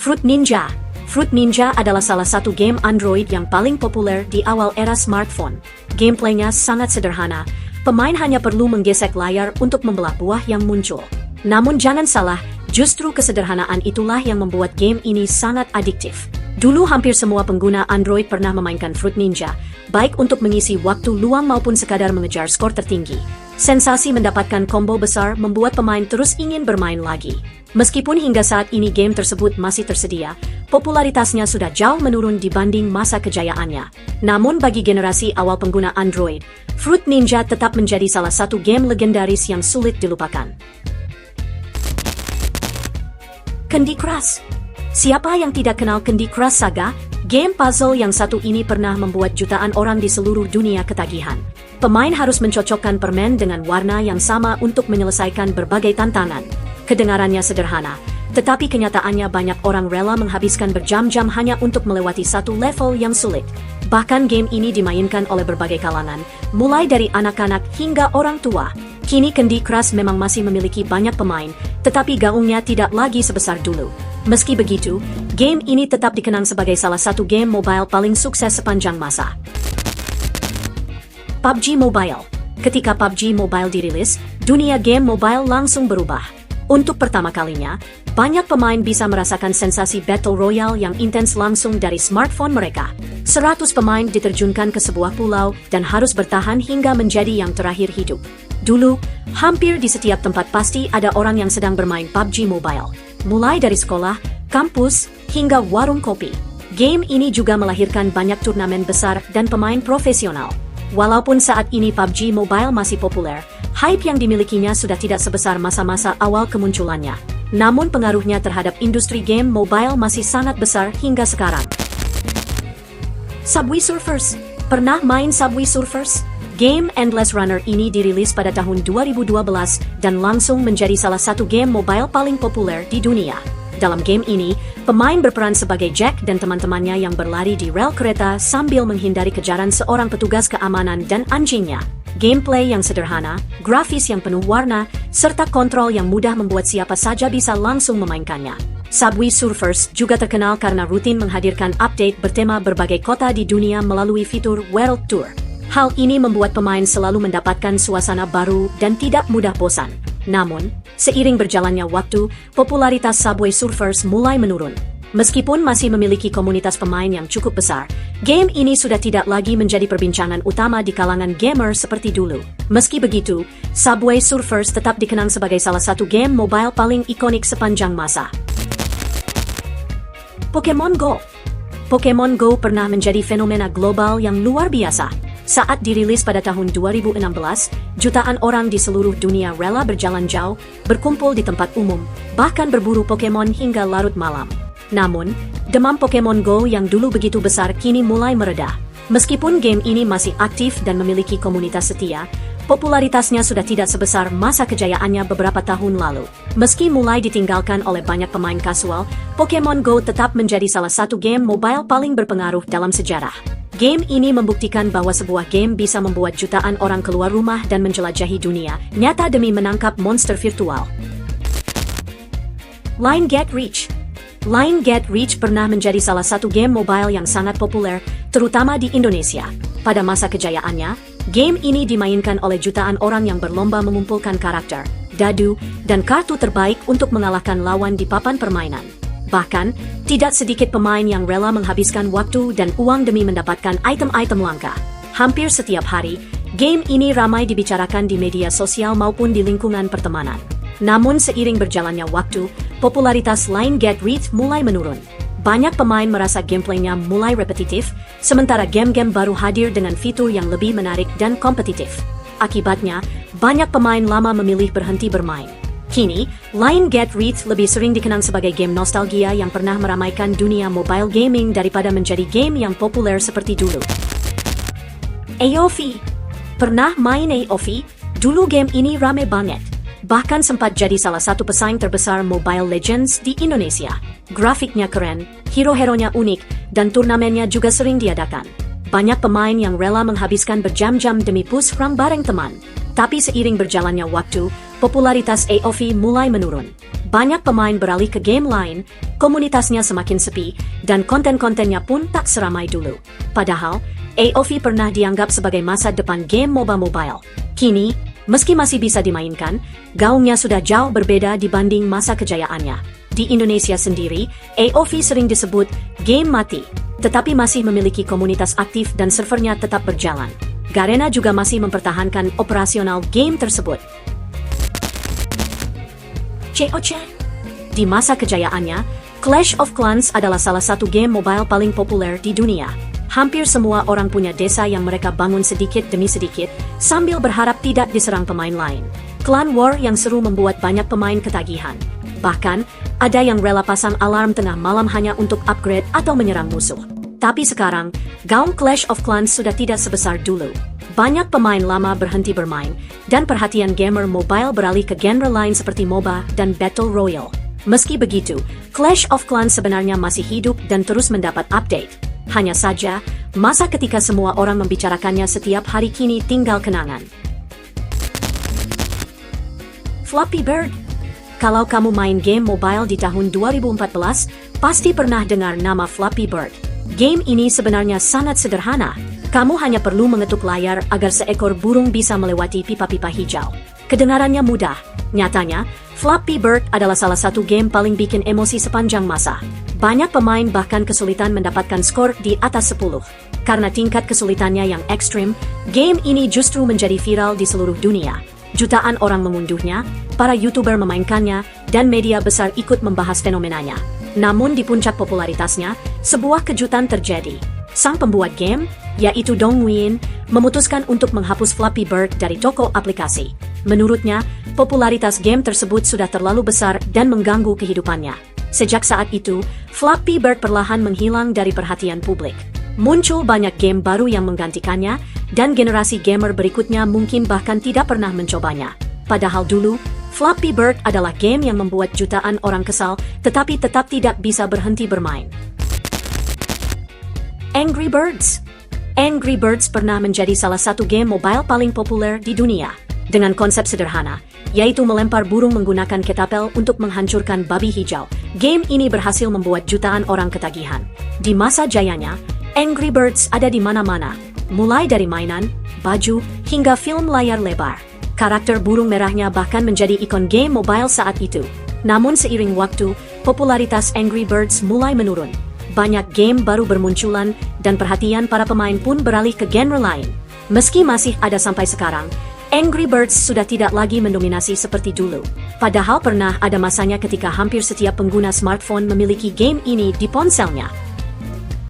Fruit Ninja. Fruit Ninja adalah salah satu game Android yang paling populer di awal era smartphone. Gameplaynya sangat sederhana, pemain hanya perlu menggesek layar untuk membelah buah yang muncul. Namun jangan salah, justru kesederhanaan itulah yang membuat game ini sangat adiktif. Dulu hampir semua pengguna Android pernah memainkan Fruit Ninja, baik untuk mengisi waktu luang maupun sekadar mengejar skor tertinggi. Sensasi mendapatkan combo besar membuat pemain terus ingin bermain lagi. Meskipun hingga saat ini game tersebut masih tersedia, popularitasnya sudah jauh menurun dibanding masa kejayaannya. Namun bagi generasi awal pengguna Android, Fruit Ninja tetap menjadi salah satu game legendaris yang sulit dilupakan. Candy Crush. Siapa yang tidak kenal Candy Crush Saga? Game puzzle yang satu ini pernah membuat jutaan orang di seluruh dunia ketagihan. Pemain harus mencocokkan permen dengan warna yang sama untuk menyelesaikan berbagai tantangan. Kedengarannya sederhana, tetapi kenyataannya banyak orang rela menghabiskan berjam-jam hanya untuk melewati satu level yang sulit. Bahkan game ini dimainkan oleh berbagai kalangan, mulai dari anak-anak hingga orang tua. Kini Candy Crush memang masih memiliki banyak pemain, tetapi gaungnya tidak lagi sebesar dulu. Meski begitu, game ini tetap dikenang sebagai salah satu game mobile paling sukses sepanjang masa. PUBG Mobile. Ketika PUBG Mobile dirilis, dunia game mobile langsung berubah. Untuk pertama kalinya, banyak pemain bisa merasakan sensasi Battle Royale yang intens langsung dari smartphone mereka. 100 pemain diterjunkan ke sebuah pulau dan harus bertahan hingga menjadi yang terakhir hidup. Dulu, hampir di setiap tempat pasti ada orang yang sedang bermain PUBG Mobile. Mulai dari sekolah, kampus, hingga warung kopi. Game ini juga melahirkan banyak turnamen besar dan pemain profesional. Walaupun saat ini PUBG Mobile masih populer, hype yang dimilikinya sudah tidak sebesar masa-masa awal kemunculannya. Namun pengaruhnya terhadap industri game mobile masih sangat besar hingga sekarang. Subway Surfers. Pernah main Subway Surfers? Game Endless Runner ini dirilis pada tahun 2012 dan langsung menjadi salah satu game mobile paling populer di dunia. Dalam game ini, pemain berperan sebagai Jack dan teman-temannya yang berlari di rel kereta sambil menghindari kejaran seorang petugas keamanan dan anjingnya. Gameplay yang sederhana, grafis yang penuh warna, serta kontrol yang mudah membuat siapa saja bisa langsung memainkannya. Subway Surfers juga terkenal karena rutin menghadirkan update bertema berbagai kota di dunia melalui fitur World Tour. Hal ini membuat pemain selalu mendapatkan suasana baru dan tidak mudah bosan. Namun, seiring berjalannya waktu, popularitas Subway Surfers mulai menurun. Meskipun masih memiliki komunitas pemain yang cukup besar, game ini sudah tidak lagi menjadi perbincangan utama di kalangan gamer seperti dulu. Meski begitu, Subway Surfers tetap dikenang sebagai salah satu game mobile paling ikonik sepanjang masa. Pokemon Go. Pokemon Go pernah menjadi fenomena global yang luar biasa. Saat dirilis pada tahun 2016, jutaan orang di seluruh dunia rela berjalan jauh, berkumpul di tempat umum, bahkan berburu Pokemon hingga larut malam. Namun, demam Pokemon Go yang dulu begitu besar kini mulai mereda. Meskipun game ini masih aktif dan memiliki komunitas setia, popularitasnya sudah tidak sebesar masa kejayaannya beberapa tahun lalu. Meski mulai ditinggalkan oleh banyak pemain kasual, Pokemon Go tetap menjadi salah satu game mobile paling berpengaruh dalam sejarah. Game ini membuktikan bahwa sebuah game bisa membuat jutaan orang keluar rumah dan menjelajahi dunia nyata demi menangkap monster virtual. Line Get Rich. Line Get Rich pernah menjadi salah satu game mobile yang sangat populer, terutama di Indonesia. Pada masa kejayaannya, game ini dimainkan oleh jutaan orang yang berlomba mengumpulkan karakter, dadu, dan kartu terbaik untuk mengalahkan lawan di papan permainan. Bahkan, tidak sedikit pemain yang rela menghabiskan waktu dan uang demi mendapatkan item-item langka. Hampir setiap hari, game ini ramai dibicarakan di media sosial maupun di lingkungan pertemanan. Namun seiring berjalannya waktu, popularitas Line Get Rich mulai menurun. Banyak pemain merasa gameplaynya mulai repetitif, sementara game-game baru hadir dengan fitur yang lebih menarik dan kompetitif. Akibatnya, banyak pemain lama memilih berhenti bermain. Kini, Line Get Rich lebih sering dikenang sebagai game nostalgia yang pernah meramaikan dunia mobile gaming daripada menjadi game yang populer seperti dulu. AOV. Pernah main AOV? Dulu game ini rame banget. Bahkan sempat jadi salah satu pesaing terbesar Mobile Legends di Indonesia. Grafiknya keren, hero-heronya unik, dan turnamennya juga sering diadakan. Banyak pemain yang rela menghabiskan berjam-jam demi push rank bareng teman. Tapi seiring berjalannya waktu, popularitas AOV mulai menurun. Banyak pemain beralih ke game lain, komunitasnya semakin sepi, dan konten-kontennya pun tak seramai dulu. Padahal, AOV pernah dianggap sebagai masa depan game MOBA mobile. Kini, meski masih bisa dimainkan, gaungnya sudah jauh berbeda dibanding masa kejayaannya. Di Indonesia sendiri, AOV sering disebut game mati, tetapi masih memiliki komunitas aktif dan servernya tetap berjalan. Garena juga masih mempertahankan operasional game tersebut. COC. Di masa kejayaannya, Clash of Clans adalah salah satu game mobile paling populer di dunia. Hampir semua orang punya desa yang mereka bangun sedikit demi sedikit, sambil berharap tidak diserang pemain lain. Clan War yang seru membuat banyak pemain ketagihan. Bahkan, ada yang rela pasang alarm tengah malam hanya untuk upgrade atau menyerang musuh. Tapi sekarang, gaung Clash of Clans sudah tidak sebesar dulu. Banyak pemain lama berhenti bermain, dan perhatian gamer mobile beralih ke genre lain seperti MOBA dan Battle Royale. Meski begitu, Clash of Clans sebenarnya masih hidup dan terus mendapat update. Hanya saja, masa ketika semua orang membicarakannya setiap hari kini tinggal kenangan. Flappy Bird. Kalau kamu main game mobile di tahun 2014, pasti pernah dengar nama Flappy Bird. Game ini sebenarnya sangat sederhana. Kamu hanya perlu mengetuk layar agar seekor burung bisa melewati pipa-pipa hijau. Kedengarannya mudah. Nyatanya, Flappy Bird adalah salah satu game paling bikin emosi sepanjang masa. Banyak pemain bahkan kesulitan mendapatkan skor di atas 10. Karena tingkat kesulitannya yang ekstrim, game ini justru menjadi viral di seluruh dunia. Jutaan orang mengunduhnya, para YouTuber memainkannya, dan media besar ikut membahas fenomenanya. Namun di puncak popularitasnya, sebuah kejutan terjadi. Sang pembuat game, yaitu Dongwin, memutuskan untuk menghapus Flappy Bird dari toko aplikasi. Menurutnya, popularitas game tersebut sudah terlalu besar dan mengganggu kehidupannya. Sejak saat itu, Flappy Bird perlahan menghilang dari perhatian publik. Muncul banyak game baru yang menggantikannya, dan generasi gamer berikutnya mungkin bahkan tidak pernah mencobanya. Padahal dulu, Flappy Bird adalah game yang membuat jutaan orang kesal, tetapi tetap tidak bisa berhenti bermain. Angry Birds. Angry Birds pernah menjadi salah satu game mobile paling populer di dunia. Dengan konsep sederhana, yaitu melempar burung menggunakan ketapel untuk menghancurkan babi hijau. Game ini berhasil membuat jutaan orang ketagihan. Di masa jayanya, Angry Birds ada di mana-mana, mulai dari mainan, baju, hingga film layar lebar. Karakter burung merahnya bahkan menjadi ikon game mobile saat itu. Namun seiring waktu, popularitas Angry Birds mulai menurun. Banyak game baru bermunculan, dan perhatian para pemain pun beralih ke genre lain. Meski masih ada sampai sekarang, Angry Birds sudah tidak lagi mendominasi seperti dulu. Padahal pernah ada masanya ketika hampir setiap pengguna smartphone memiliki game ini di ponselnya.